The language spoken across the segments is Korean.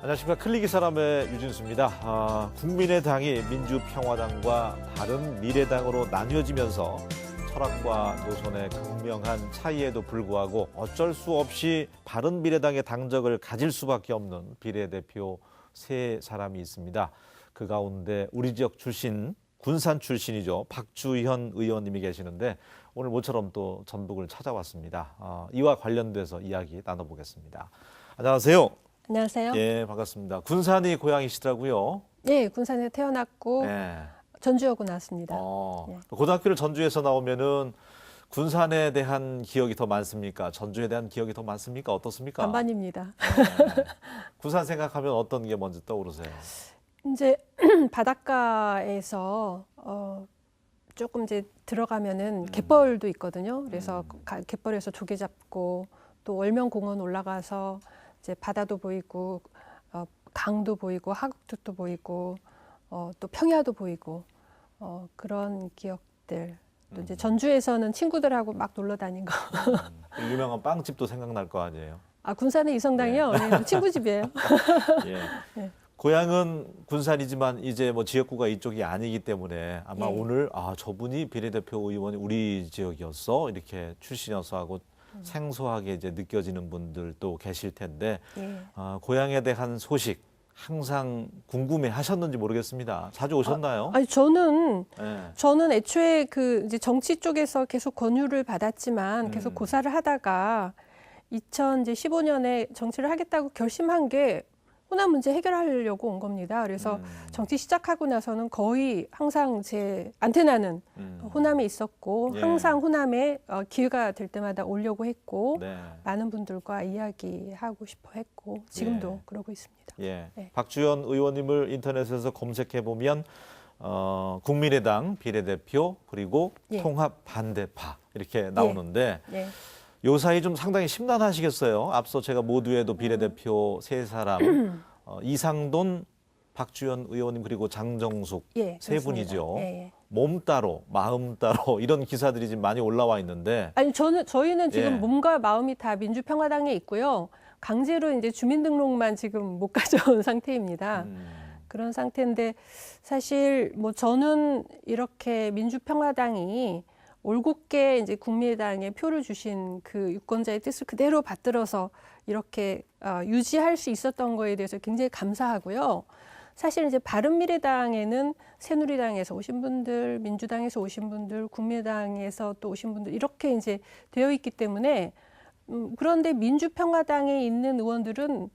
안녕하십니까. 클릭이 사람의 유진수입니다. 국민의당이 민주평화당과 바른미래당으로 나뉘어지면서 철학과 노선의 극명한 차이에도 불구하고 어쩔 수 없이 바른미래당의 당적을 가질 수밖에 없는 비례대표 세 사람이 있습니다. 그 가운데 우리 지역 출신, 군산 출신이죠. 박주현 의원님이 계시는데 오늘 모처럼 또 전북을 찾아왔습니다. 이와 관련돼서 이야기 나눠보겠습니다. 안녕하세요. 안녕하세요. 예, 반갑습니다. 군산이 고향이시더라고요. 네, 군산에 태어났고 네. 전주여고 나왔습니다. 네. 고등학교를 전주에서 나오면은 군산에 대한 기억이 더 많습니까? 전주에 대한 기억이 더 많습니까? 어떻습니까? 반반입니다. 네. 군산 생각하면 어떤 게 먼저 떠오르세요? 이제 바닷가에서 조금 이제 들어가면은 갯벌도 있거든요. 그래서 갯벌에서 조개 잡고 또 월명공원 올라가서 이제 바다도 보이고 강도 보이고 하극도도 보이고 또 평야도 보이고 그런 기억들. 또 이제 전주에서는 친구들하고 막 놀러 다닌 거. 유명한 빵집도 생각날 거 아니에요? 아, 군산의 이성당이요? 네, 친구 집이에요. 예. 네. 고향은 군산이지만 이제 뭐 지역구가 이쪽이 아니기 때문에 아마 예. 오늘 저분이 비례대표 의원이 우리 지역이었어 이렇게 출신이어서 하고 생소하게 이제 느껴지는 분들도 계실 텐데 예. 고향에 대한 소식 항상 궁금해 하셨는지 모르겠습니다. 자주 오셨나요? 아니 저는 예. 애초에 그 이제 정치 쪽에서 계속 권유를 받았지만 계속 고사를 하다가 2015년에 정치를 하겠다고 결심한 게 호남 문제 해결하려고 온 겁니다. 그래서 정치 시작하고 나서는 거의 항상 제 안테나는 호남에 있었고 예. 항상 호남에 기회가 될 때마다 오려고 했고 네. 많은 분들과 이야기하고 싶어 했고 지금도 예. 그러고 있습니다. 예. 네. 박주현 의원님을 인터넷에서 검색해 보면 국민의당 비례대표 그리고 예. 통합 반대파 이렇게 나오는데 네. 요 사이 좀 상당히 심란하시겠어요. 앞서 제가 모두에도 비례대표 세 사람 이상돈, 박주현 의원님 그리고 장정숙 예, 세 맞습니다. 분이죠. 예. 몸 따로 마음 따로 이런 기사들이 지금 많이 올라와 있는데 아니 저희는 지금 예. 몸과 마음이 다 민주평화당에 있고요. 강제로 이제 주민등록만 지금 못 가져온 상태입니다. 그런 상태인데 사실 뭐 저는 이렇게 민주평화당이 올곧게 이제 국민의당에 표를 주신 그 유권자의 뜻을 그대로 받들어서 이렇게 유지할 수 있었던 거에 대해서 굉장히 감사하고요. 사실 이제 바른미래당에는 새누리당에서 오신 분들, 민주당에서 오신 분들, 국민의당에서 또 오신 분들 이렇게 이제 되어 있기 때문에 그런데 민주평화당에 있는 의원들은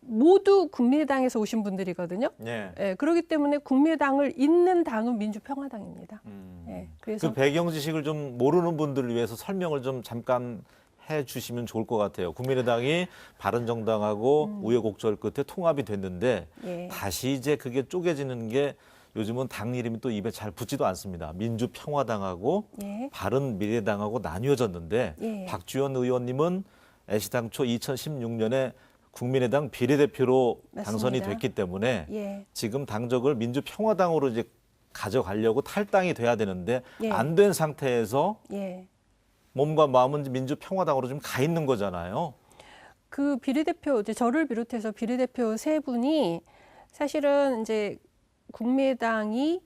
모두 국민의당에서 오신 분들이거든요. 예. 예, 그렇기 때문에 국민의당을 잇는 당은 민주평화당입니다. 예, 그래서 그 배경 지식을 좀 모르는 분들을 위해서 설명을 좀 잠깐 해 주시면 좋을 것 같아요. 국민의당이 바른정당하고 우여곡절 끝에 통합이 됐는데 예. 다시 이제 그게 쪼개지는 게 요즘은 당 이름이 또 입에 잘 붙지도 않습니다. 민주평화당하고 예. 바른미래당하고 나뉘어졌는데 예. 박주현 의원님은 애시당초 2016년에 국민의당 비례대표로 당선이 맞습니다. 됐기 때문에 예. 지금 당적을 민주평화당으로 이제 가져가려고 탈당이 돼야 되는데 예. 안 된 상태에서 예. 몸과 마음은 민주평화당으로 좀 가 있는 거잖아요. 그 비례대표 이제 저를 비롯해서 비례대표 세 분이 사실은 이제 국민의당이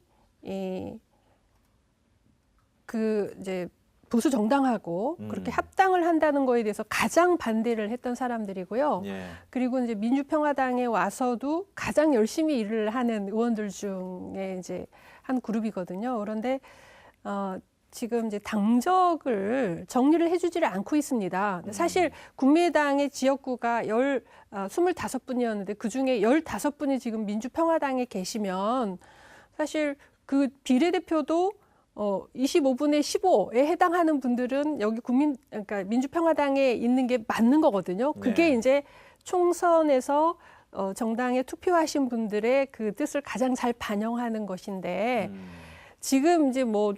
그 이제 보수 정당하고 그렇게 합당을 한다는 거에 대해서 가장 반대를 했던 사람들이고요. 예. 그리고 이제 민주평화당에 와서도 가장 열심히 일을 하는 의원들 중에 이제 한 그룹이거든요. 그런데 지금 이제 당적을 정리를 해주지를 않고 있습니다. 사실 국민의당의 지역구가 25분이었는데 그중에 15분이 지금 민주평화당에 계시면 사실 그 비례대표도 25분의 15에 해당하는 분들은 여기 그러니까 민주평화당에 있는 게 맞는 거거든요. 그게 네. 이제 총선에서 정당에 투표하신 분들의 그 뜻을 가장 잘 반영하는 것인데 지금 이제 뭐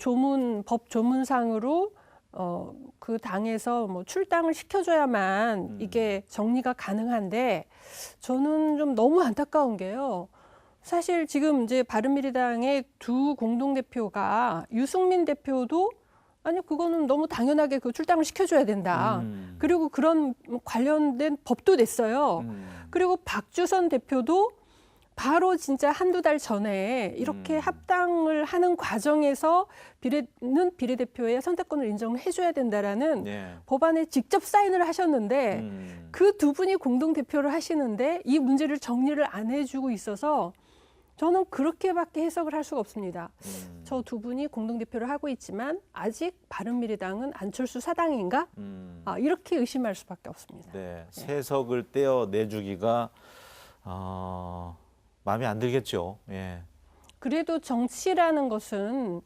법 조문상으로 그 당에서 뭐 출당을 시켜줘야만 이게 정리가 가능한데 저는 좀 너무 안타까운 게요. 사실 지금 이제 바른미래당의 두 공동대표가 유승민 대표도 아니 그거는 너무 당연하게 그 출당을 시켜줘야 된다. 그리고 그런 관련된 법도 냈어요. 그리고 박주선 대표도 바로 진짜 한두 달 전에 이렇게 합당을 하는 과정에서 비례대표의 선택권을 인정을 해줘야 된다라는 예. 법안에 직접 사인을 하셨는데 그 두 분이 공동대표를 하시는데 이 문제를 정리를 안 해주고 있어서 저는 그렇게밖에 해석을 할 수가 없습니다. 저 두 분이 공동대표를 하고 있지만 아직 바른미래당은 안철수 사당인가? 이렇게 의심할 수밖에 없습니다. 네, 세석을 떼어 내주기가 마음에 안 들겠죠. 예. 그래도 정치라는 것은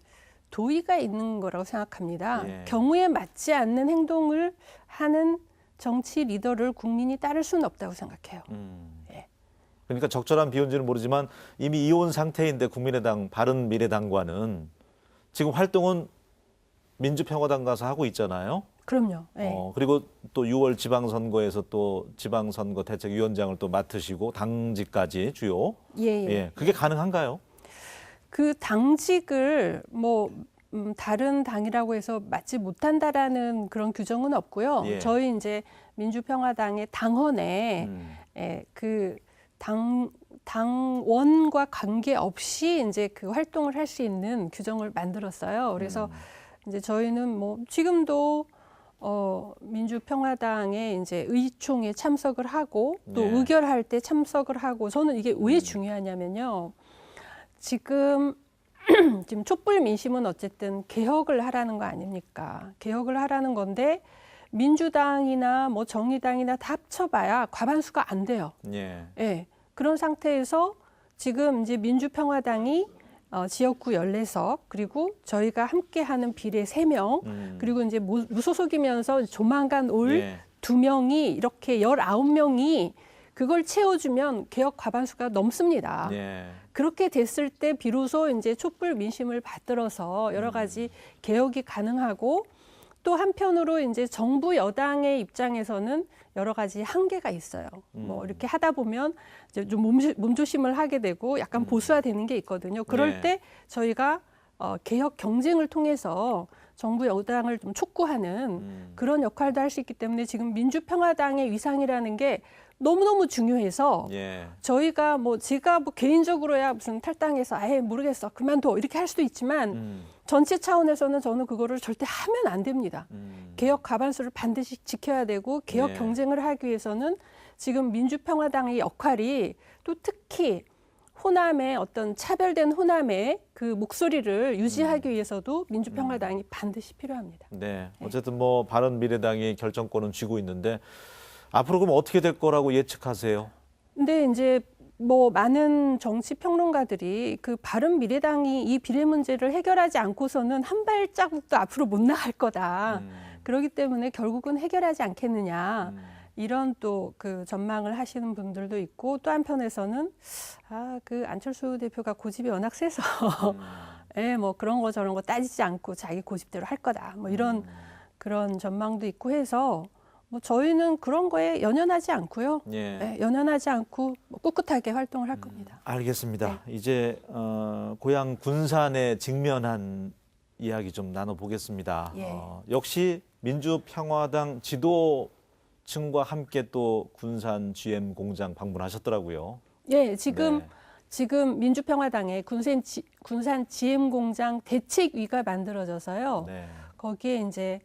도의가 있는 거라고 생각합니다. 예. 경우에 맞지 않는 행동을 하는 정치 리더를 국민이 따를 수는 없다고 생각해요. 예. 그러니까 적절한 비유인지는 모르지만 이미 이혼 상태인데 국민의당, 바른미래당과는 지금 활동은 민주평화당 가서 하고 있잖아요. 그럼요. 예. 그리고 또 6월 지방선거에서 또 지방선거 대책위원장을 또 맡으시고 당직까지 주요. 예. 그게 가능한가요? 그 당직을 뭐 다른 당이라고 해서 맡지 못한다라는 그런 규정은 없고요. 예. 저희 이제 민주평화당의 당헌에 그 당원과 관계없이 이제 그 활동을 할 수 있는 규정을 만들었어요. 그래서 이제 저희는 뭐 지금도 민주평화당에 이제 의총에 참석을 하고 또 네. 의결할 때 참석을 하고 저는 이게 왜 중요하냐면요. 지금 촛불 민심은 어쨌든 개혁을 하라는 거 아닙니까? 개혁을 하라는 건데 민주당이나 뭐 정의당이나 다 합쳐봐야 과반수가 안 돼요. 예. 예. 그런 상태에서 지금 이제 민주평화당이 지역구 14석 그리고 저희가 함께하는 비례 3명 그리고 이제 무소속이면서 조만간 올 예. 2명이 이렇게 19명이 그걸 채워주면 개혁 과반수가 넘습니다. 예. 그렇게 됐을 때 비로소 이제 촛불 민심을 받들어서 여러 가지 개혁이 가능하고 또 한편으로 이제 정부 여당의 입장에서는 여러 가지 한계가 있어요. 뭐 이렇게 하다 보면 이제 좀 몸조심을 하게 되고 약간 보수화되는 게 있거든요. 그럴 네. 때 저희가 개혁 경쟁을 통해서 정부 여당을 좀 촉구하는 그런 역할도 할 수 있기 때문에 지금 민주평화당의 위상이라는 게 너무너무 중요해서 예. 저희가 뭐 제가 뭐 개인적으로야 무슨 탈당해서 아예 모르겠어 그만둬 이렇게 할 수도 있지만 전체 차원에서는 저는 그거를 절대 하면 안 됩니다. 개혁 과반수를 반드시 지켜야 되고 개혁 네. 경쟁을 하기 위해서는 지금 민주평화당의 역할이 또 특히 호남의 어떤 차별된 호남의 그 목소리를 유지하기 위해서도 민주평화당이 반드시 필요합니다. 네. 어쨌든 뭐 바른미래당이 결정권은 쥐고 있는데 앞으로 그럼 어떻게 될 거라고 예측하세요? 근데 이제 뭐 많은 정치 평론가들이 그 바른미래당이 이 비례 문제를 해결하지 않고서는 한 발자국도 앞으로 못 나갈 거다. 그렇기 때문에 결국은 해결하지 않겠느냐. 이런 또 그 전망을 하시는 분들도 있고 또 한편에서는 그 안철수 대표가 고집이 워낙 세서 뭐 그런 거 저런 거 따지지 않고 자기 고집대로 할 거다. 뭐 이런 그런 전망도 있고 해서 뭐 저희는 그런 거에 연연하지 않고요. 예. 연연하지 않고 뭐 꿋꿋하게 활동을 할 겁니다. 알겠습니다. 이제 고향 군산에 직면한 이야기 좀 나눠보겠습니다. 예. 역시 민주평화당 지도층과 함께 또 군산 GM 공장 방문하셨더라고요. 예, 지금 네. 민주평화당에 군산 GM 공장 대책위가 만들어져서요. 네. 거기에 이제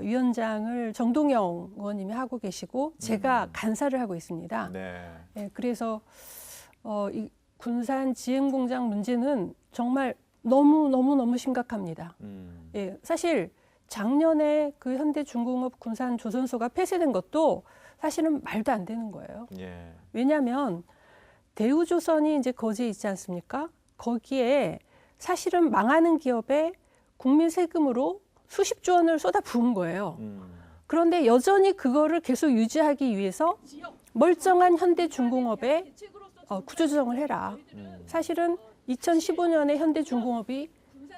위원장을 정동영 의원님이 하고 계시고 제가 간사를 하고 있습니다. 네. 예, 그래서 이 군산 GM 공장 문제는 정말 너무 심각합니다. 예, 사실 작년에 그 현대중공업 군산 조선소가 폐쇄된 것도 사실은 말도 안 되는 거예요. 예. 왜냐하면 대우조선이 이제 거기에 있지 않습니까? 거기에 사실은 망하는 기업에 국민 세금으로 수십조 원을 쏟아 부은 거예요. 그런데 여전히 그거를 계속 유지하기 위해서 멀쩡한 현대중공업에 구조조정을 해라. 사실은 2015년에 현대중공업이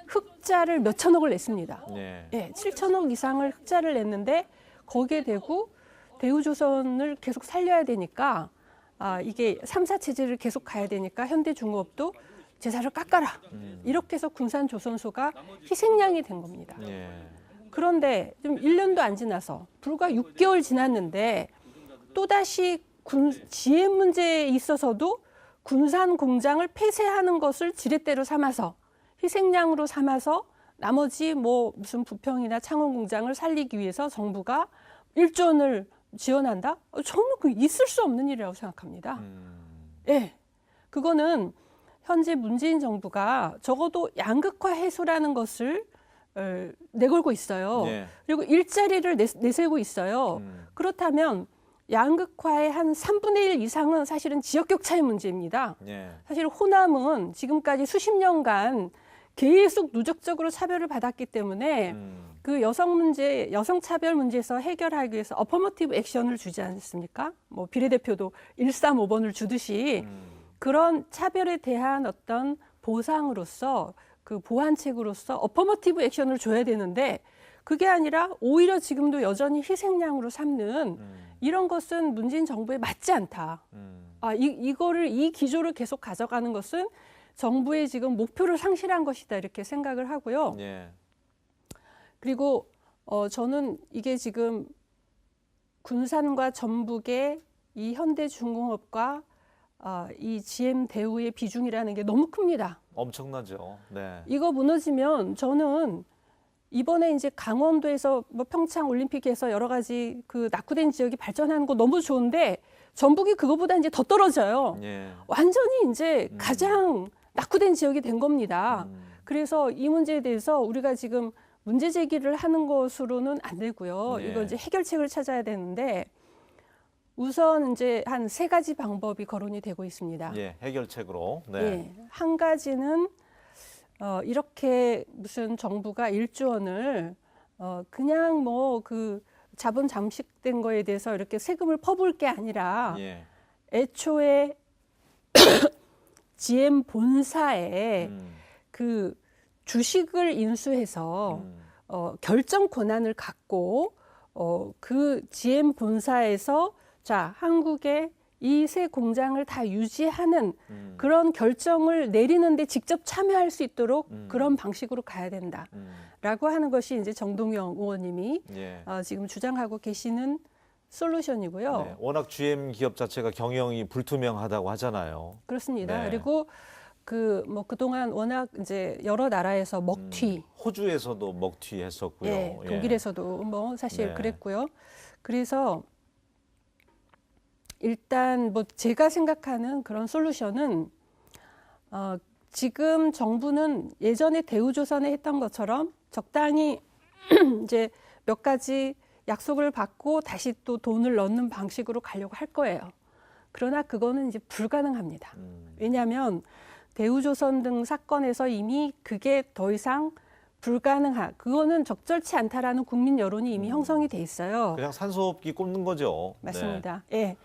흑자를 몇 천억을 냈습니다. 네. 예, 7천억 이상을 흑자를 냈는데 거기에 대고 대우조선을 계속 살려야 되니까 이게 3사 체제를 계속 가야 되니까 현대중공업도 제사를 깎아라. 이렇게 해서 군산조선소가 희생양이 된 겁니다. 예. 그런데 좀 1년도 안 지나서 불과 6개월 지났는데 또다시 지혜 문제에 있어서도 군산 공장을 폐쇄하는 것을 지렛대로 삼아서 희생양으로 삼아서 나머지 뭐 무슨 부평이나 창원 공장을 살리기 위해서 정부가 1조 원을 지원한다? 저는 그 있을 수 없는 일이라고 생각합니다. 예, 그거는 현재 문재인 정부가 적어도 양극화 해소라는 것을 내걸고 있어요. 예. 그리고 일자리를 내세우고 있어요. 그렇다면 양극화의 한 3분의 1 이상은 사실은 지역격차의 문제입니다. 예. 사실 호남은 지금까지 수십 년간 계속 누적적으로 차별을 받았기 때문에 그 여성 문제, 여성 차별 문제에서 해결하기 위해서 어퍼머티브 액션을 주지 않습니까? 뭐 비례대표도 135번을 주듯이 그런 차별에 대한 어떤 보상으로서 그 보완책으로서 어퍼머티브 액션을 줘야 되는데 그게 아니라 오히려 지금도 여전히 희생양으로 삼는 이런 것은 문재인 정부에 맞지 않다. 이거를 이 기조를 계속 가져가는 것은 정부의 지금 목표를 상실한 것이다 이렇게 생각을 하고요. 예. 그리고 저는 이게 지금 군산과 전북의 이 현대중공업과 이 GM 대우의 비중이라는 게 너무 큽니다. 엄청나죠. 네. 이거 무너지면 저는 이번에 이제 강원도에서 뭐 평창 올림픽에서 여러 가지 그 낙후된 지역이 발전하는 거 너무 좋은데 전북이 그거보다 이제 더 떨어져요. 예. 완전히 이제 가장 낙후된 지역이 된 겁니다. 그래서 이 문제에 대해서 우리가 지금 문제 제기를 하는 것으로는 안 되고요. 예. 이거 이제 해결책을 찾아야 되는데 우선 이제 한 3가지 방법이 거론이 되고 있습니다. 예. 해결책으로. 네. 예. 한 가지는 이렇게 무슨 정부가 1조 원을 그냥 뭐 그 자본 잠식된 거에 대해서 이렇게 세금을 퍼부을 게 아니라 예. 애초에 GM 본사에 그 주식을 인수해서 결정 권한을 갖고 그 GM 본사에서 자 한국의 이 세 공장을 다 유지하는 그런 결정을 내리는데 직접 참여할 수 있도록 그런 방식으로 가야 된다라고 하는 것이 이제 정동영 의원님이 예. 지금 주장하고 계시는 솔루션이고요. 네. 워낙 GM 기업 자체가 경영이 불투명하다고 하잖아요. 그렇습니다. 네. 그리고 그 뭐 그동안 워낙 이제 여러 나라에서 먹튀, 호주에서도 먹튀 했었고요. 예, 독일에서도 뭐 사실 네. 그랬고요. 그래서 일단 뭐 제가 생각하는 그런 솔루션은 지금 정부는 예전에 대우조선에 했던 것처럼 적당히 이제 몇 가지 약속을 받고 다시 또 돈을 넣는 방식으로 가려고 할 거예요. 그러나 그거는 이제 불가능합니다. 왜냐하면 대우조선 등 사건에서 이미 그게 더 이상 그거는 적절치 않다라는 국민 여론이 이미 형성이 돼 있어요. 그냥 산소호흡기 꼽는 거죠. 맞습니다. 예.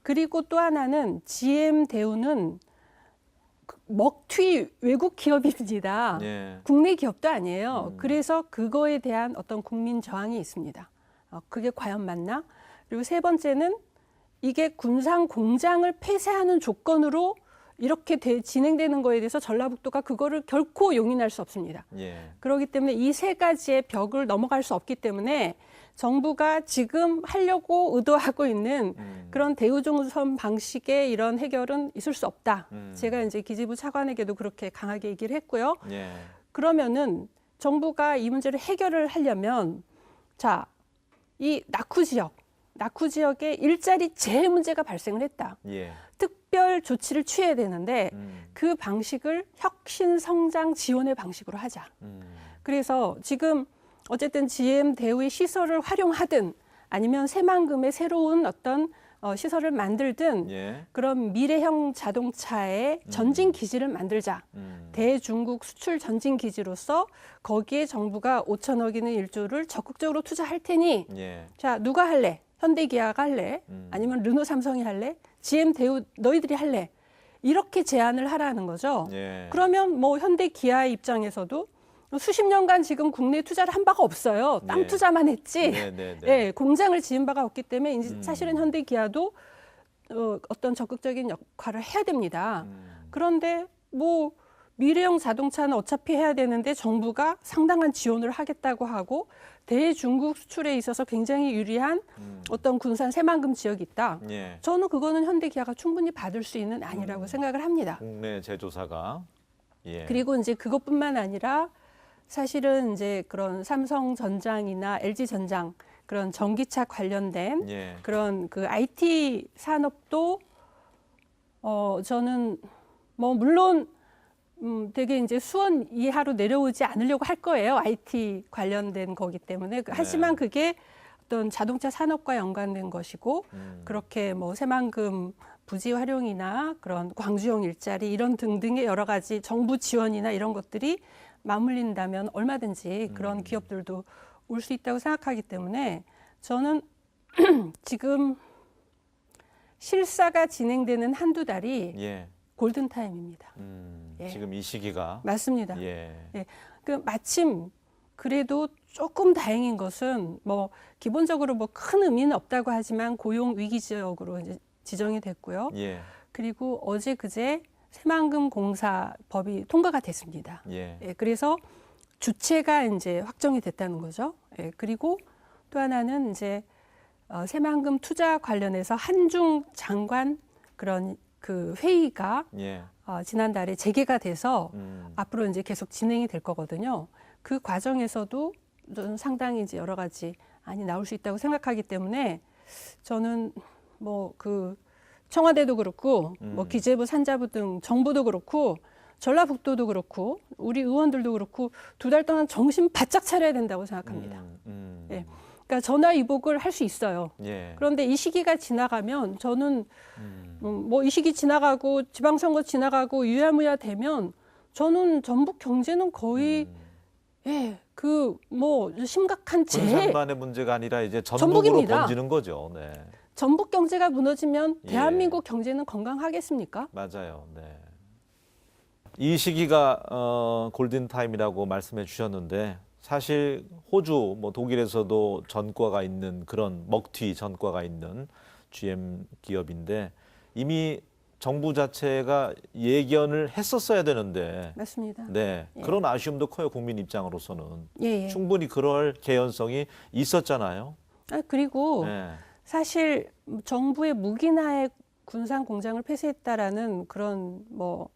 그리고 또 하나는 GM 대우는 먹튀 외국 기업입니다. 네. 국내 기업도 아니에요. 그래서 그거에 대한 어떤 국민 저항이 있습니다. 그게 과연 맞나? 그리고 세 번째는 이게 군산 공장을 폐쇄하는 조건으로 이렇게 진행되는 거에 대해서 전라북도가 그거를 결코 용인할 수 없습니다. 예. 그렇기 때문에 이 3가지의 벽을 넘어갈 수 없기 때문에 정부가 지금 하려고 의도하고 있는 그런 대우조선 방식의 이런 해결은 있을 수 없다. 제가 이제 기재부 차관에게도 그렇게 강하게 얘기를 했고요. 예. 그러면은 정부가 이 문제를 해결을 하려면 자, 이 낙후 지역에 일자리 재해 문제가 발생을 했다. 예. 특별 조치를 취해야 되는데 그 방식을 혁신 성장 지원의 방식으로 하자. 그래서 지금 어쨌든 GM 대우의 시설을 활용하든 아니면 새만금의 새로운 어떤 시설을 만들든 예. 그런 미래형 자동차의 전진 기지를 만들자. 대중국 수출 전진 기지로서 거기에 정부가 5천억이는 1조를 적극적으로 투자할 테니 예. 자, 누가 할래? 현대기아가 할래? 아니면 르노 삼성이 할래? GM 대우 너희들이 할래? 이렇게 제안을 하라는 거죠. 예. 그러면 뭐 현대기아의 입장에서도 수십 년간 지금 국내에 투자를 한 바가 없어요. 땅 네. 투자만 했지. 네. 예, 공장을 지은 바가 없기 때문에 이제 사실은 현대기아도 어떤 적극적인 역할을 해야 됩니다. 그런데 뭐 미래형 자동차는 어차피 해야 되는데 정부가 상당한 지원을 하겠다고 하고 대중국 수출에 있어서 굉장히 유리한 어떤 군산 새만금 지역이 있다. 예. 저는 그거는 현대기아가 충분히 받을 수 있는 안이라고 생각을 합니다. 국내 제조사가. 예. 그리고 이제 그것뿐만 아니라 사실은 이제 그런 삼성전장이나 LG전장 그런 전기차 관련된 예. 그런 그 IT 산업도 저는 뭐 물론 되게 이제 수원 이하로 내려오지 않으려고 할 거예요. IT 관련된 거기 때문에. 하지만 그게 어떤 자동차 산업과 연관된 것이고 그렇게 뭐 새만금 부지 활용이나 그런 광주형 일자리 이런 등등의 여러 가지 정부 지원이나 이런 것들이 맞물린다면 얼마든지 그런 기업들도 올 수 있다고 생각하기 때문에 저는 지금 실사가 진행되는 한두 달이 예. 골든타임입니다. 예. 지금 이 시기가. 맞습니다. 예. 예. 그 마침 그래도 조금 다행인 것은 뭐 기본적으로 뭐 큰 의미는 없다고 하지만 고용 위기 지역으로 이제 지정이 됐고요. 예. 그리고 어제 그제 새만금 공사 법이 통과가 됐습니다. 예. 예. 그래서 주체가 이제 확정이 됐다는 거죠. 예. 그리고 또 하나는 이제 새만금 투자 관련해서 한중 장관 그런 그 회의가 예. 지난달에 재개가 돼서 앞으로 이제 계속 진행이 될 거거든요. 그 과정에서도 저는 상당히 이제 여러 가지 안이 나올 수 있다고 생각하기 때문에 저는 뭐 그 청와대도 그렇고 뭐 기재부, 산자부 등 정부도 그렇고 전라북도도 그렇고 우리 의원들도 그렇고 두 달 동안 정신 바짝 차려야 된다고 생각합니다. 예. 그러니까 전화위복을 할 수 있어요. 예. 그런데 이 시기가 지나가면 저는 뭐 이 시기 지나가고 지방선거 지나가고 유야무야 되면 저는 전북 경제는 거의 예, 그 뭐 심각한 군산만의 문제가 아니라 이제 전북으로 전북입니다. 번지는 거죠. 네. 전북 경제가 무너지면 예. 대한민국 경제는 건강하겠습니까? 맞아요. 네. 이 시기가 골든 타임이라고 말씀해 주셨는데 사실 호주, 뭐 독일에서도 전과가 있는 그런 먹튀 전과가 있는 GM 기업인데 이미 정부 자체가 예견을 했었어야 되는데 맞습니다. 네. 예. 그런 아쉬움도 커요. 국민 입장으로서는. 예, 예. 충분히 그럴 개연성이 있었잖아요. 그리고 네. 사실 정부의 무기나의 군산 공장을 폐쇄했다라는 그런 뭐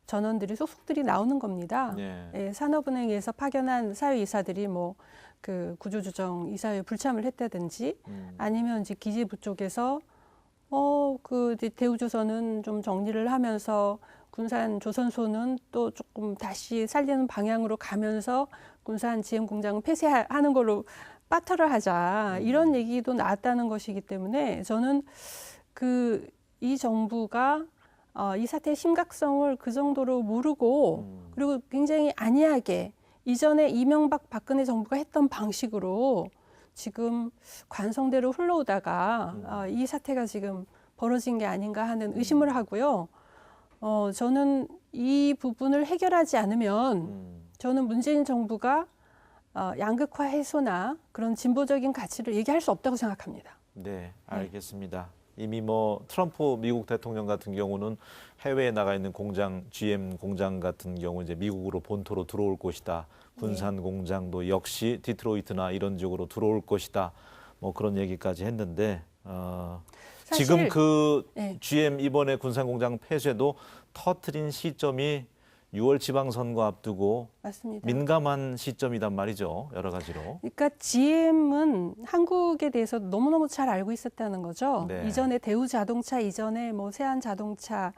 전원들이 속속들이 나오는 겁니다. 예. 예, 산업은행에서 파견한 사회이사들이 뭐 그 구조조정 이사회에 불참을 했다든지 아니면 이제 기재부 쪽에서 그 대우조선은 좀 정리를 하면서 군산 조선소는 또 조금 다시 살리는 방향으로 가면서 군산 GM 공장을 폐쇄하는 걸로 빠터를 하자 이런 얘기도 나왔다는 것이기 때문에 저는 이 정부가 이 사태의 심각성을 그 정도로 모르고 그리고 굉장히 안이하게 이전에 이명박 박근혜 정부가 했던 방식으로 지금 관성대로 흘러오다가 이 사태가 지금 벌어진 게 아닌가 하는 의심을 하고요. 저는 이 부분을 해결하지 않으면 저는 문재인 정부가 양극화 해소나 그런 진보적인 가치를 얘기할 수 없다고 생각합니다. 네, 알겠습니다. 이미 뭐 트럼프 미국 대통령 같은 경우는 해외에 나가 있는 공장, GM 공장 같은 경우 이제 미국으로 본토로 들어올 것이다. 군산 공장도 역시 디트로이트나 이런 쪽으로 들어올 것이다. 뭐 그런 얘기까지 했는데 사실, 지금 그 네. GM 이번에 군산 공장 폐쇄도 터트린 시점이 6월 지방선거 앞두고 맞습니다. 민감한 시점이단 말이죠. 여러 가지로. 그러니까 GM은 한국에 대해서 너무너무 잘 알고 있었다는 거죠. 네. 이전에 대우자동차 이전에 뭐 세안자동차에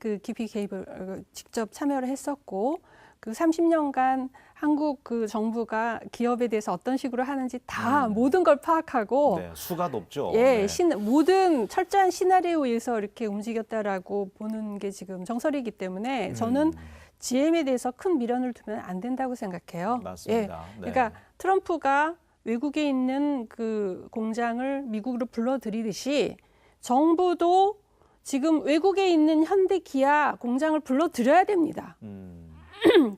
그 깊이 개입을 직접 참여를 했었고 그 30년간 한국 그 정부가 기업에 대해서 어떤 식으로 하는지 다 모든 걸 파악하고 네, 수가 높죠. 예, 네. 모든 철저한 시나리오에서 이렇게 움직였다라고 보는 게 지금 정설이기 때문에 저는 GM에 대해서 큰 미련을 두면 안 된다고 생각해요. 맞습니다. 예, 네. 그러니까 트럼프가 외국에 있는 그 공장을 미국으로 불러들이듯이 정부도 지금 외국에 있는 현대 기아 공장을 불러들여야 됩니다.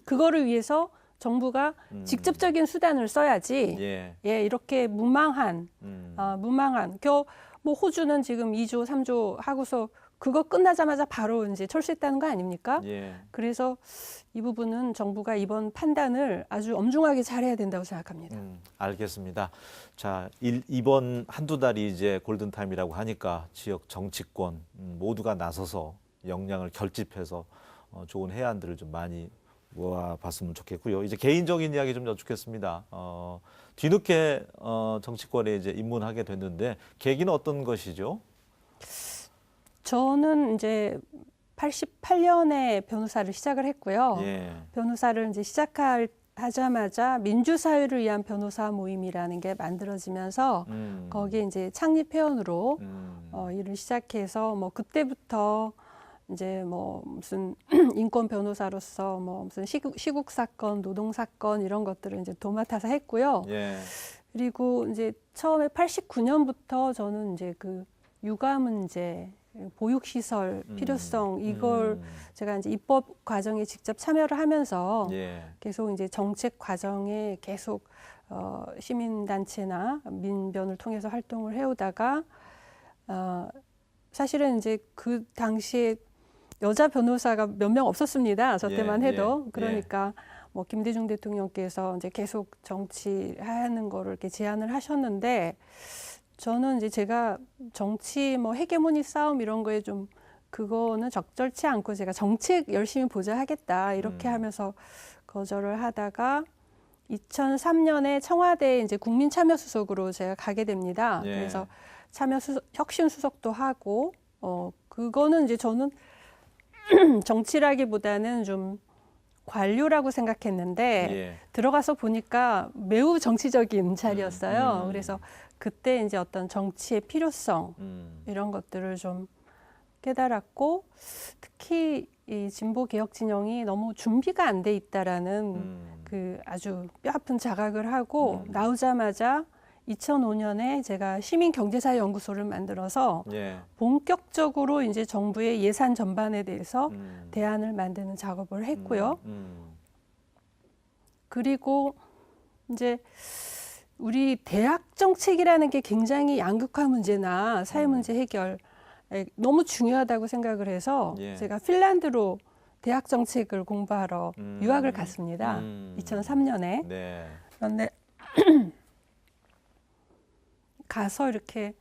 그거를 위해서 정부가 직접적인 수단을 써야지. 예. 예, 이렇게 무망한 뭐 호주는 지금 2조, 3조 하고서 그거 끝나자마자 바로 이제 철수했다는 거 아닙니까? 예. 그래서 이 부분은 정부가 이번 판단을 아주 엄중하게 잘해야 된다고 생각합니다. 알겠습니다. 자, 이번 한두 달이 이제 골든타임이라고 하니까 지역 정치권 모두가 나서서 역량을 결집해서 좋은 해안들을 좀 많이 모아봤으면 좋겠고요. 이제 개인적인 이야기 좀 여쭙겠습니다. 뒤늦게 정치권에 이제 입문하게 됐는데 계기는 어떤 것이죠? 저는 이제 88년에 변호사를 시작을 했고요. 예. 변호사를 이제 하자마자 민주사회를 위한 변호사 모임이라는 게 만들어지면서 거기에 이제 창립 회원으로 일을 시작해서 뭐 그때부터 이제 뭐 무슨 인권 변호사로서 뭐 무슨 시국 사건, 노동 사건 이런 것들을 이제 도맡아서 했고요. 예. 그리고 이제 처음에 89년부터 저는 이제 그 육아 문제, 보육시설 필요성 이걸 제가 이제 입법 과정에 직접 참여를 하면서 예. 계속 이제 정책 과정에 계속 시민단체나 민변을 통해서 활동을 해오다가 사실은 이제 그 당시에 여자 변호사가 몇 명 없었습니다. 저 때만 해도. 그러니까 뭐 김대중 대통령께서 이제 계속 정치하는 거를 이렇게 제안을 하셨는데 저는 이제 제가 정치 뭐 헤게모니 싸움 이런 거에 좀 그거는 적절치 않고 제가 정책 열심히 보자 하겠다 이렇게 하면서 거절을 하다가 2003년에 청와대 이제 국민참여수석으로 제가 가게 됩니다. 예. 그래서 혁신수석도 하고 그거는 이제 저는 정치라기보다는 좀 관료라고 생각했는데 예. 들어가서 보니까 매우 정치적인 자리였어요. 그래서 그때 이제 어떤 정치의 필요성 이런 것들을 좀 깨달았고 특히 이 진보 개혁 진영이 너무 준비가 안 돼 있다라는 그 아주 뼈아픈 자각을 하고 나오자마자 2005년에 제가 시민경제사연구소를 만들어서 예. 본격적으로 이제 정부의 예산 전반에 대해서 대안을 만드는 작업을 했고요. 그리고 이제 우리 대학 정책이라는 게 굉장히 양극화 문제나 사회 문제 해결에 너무 중요하다고 생각을 해서 예. 제가 핀란드로 대학 정책을 공부하러 유학을 갔습니다. 2003년에. 네. 그런데 가서 이렇게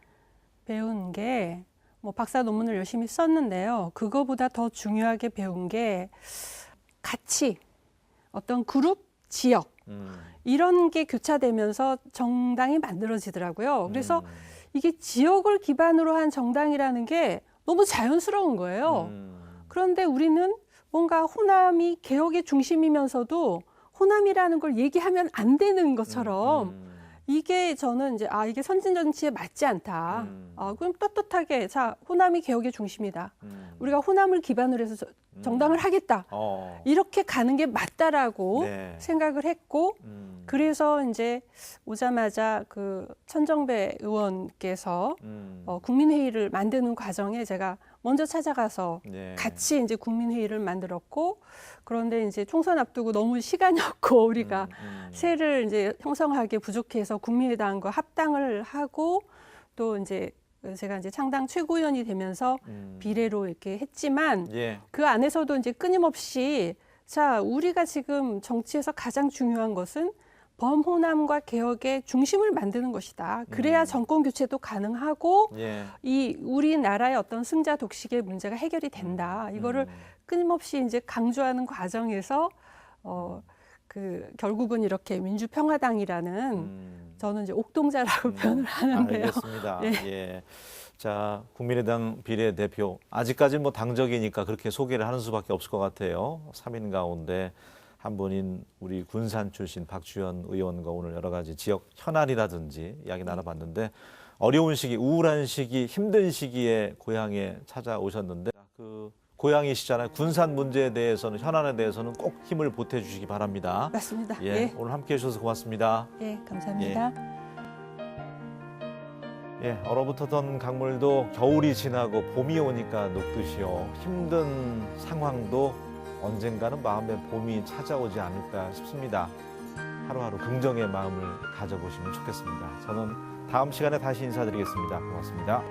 배운 게 뭐 박사 논문을 열심히 썼는데요. 그거보다 더 중요하게 배운 게 가치, 어떤 그룹, 지역 이런 게 교차되면서 정당이 만들어지더라고요. 그래서 이게 지역을 기반으로 한 정당이라는 게 너무 자연스러운 거예요. 그런데 우리는 뭔가 호남이 개혁의 중심이면서도 호남이라는 걸 얘기하면 안 되는 것처럼 이게 저는 이제 이게 선진 정치에 맞지 않다. 그럼 떳떳하게 자 호남이 개혁의 중심이다. 우리가 호남을 기반으로 해서 정당을 하겠다. 이렇게 가는 게 맞다라고 네. 생각을 했고 그래서 이제 오자마자 그 천정배 의원께서 국민회의를 만드는 과정에 제가 먼저 찾아가서 네. 같이 이제 국민회의를 만들었고 그런데 이제 총선 앞두고 너무 시간이 없고 우리가 세를 이제 형성하기 부족해서 국민의당과 합당을 하고 또 이제 제가 이제 창당 최고위원이 되면서 비례로 이렇게 했지만 예. 그 안에서도 이제 끊임없이 자 우리가 지금 정치에서 가장 중요한 것은 범호남과 개혁의 중심을 만드는 것이다. 그래야 정권 교체도 가능하고 예. 이 우리나라의 어떤 승자 독식의 문제가 해결이 된다. 이거를 끊임없이 이제 강조하는 과정에서 그 결국은 이렇게 민주평화당이라는 저는 이제 옥동자라고 표현을 하는데요. 알겠습니다. 예. 예. 자, 국민의당 비례대표 아직까지는 뭐 당적이니까 그렇게 소개를 하는 수밖에 없을 것 같아요. 3인 가운데 한 분인 우리 군산 출신 박주현 의원과 오늘 여러 가지 지역 현안이라든지 이야기 나눠봤는데 어려운 시기, 우울한 시기, 힘든 시기에 고향에 찾아오셨는데 그 고향이시잖아요. 군산 문제에 대해서는 현안에 대해서는 꼭 힘을 보태주시기 바랍니다. 맞습니다. 예, 예, 오늘 함께해 주셔서 고맙습니다. 예, 감사합니다. 예, 얼어붙었던 강물도 겨울이 지나고 봄이 오니까 녹듯이요. 힘든 상황도 언젠가는 마음에 봄이 찾아오지 않을까 싶습니다. 하루하루 긍정의 마음을 가져보시면 좋겠습니다. 저는 다음 시간에 다시 인사드리겠습니다. 고맙습니다.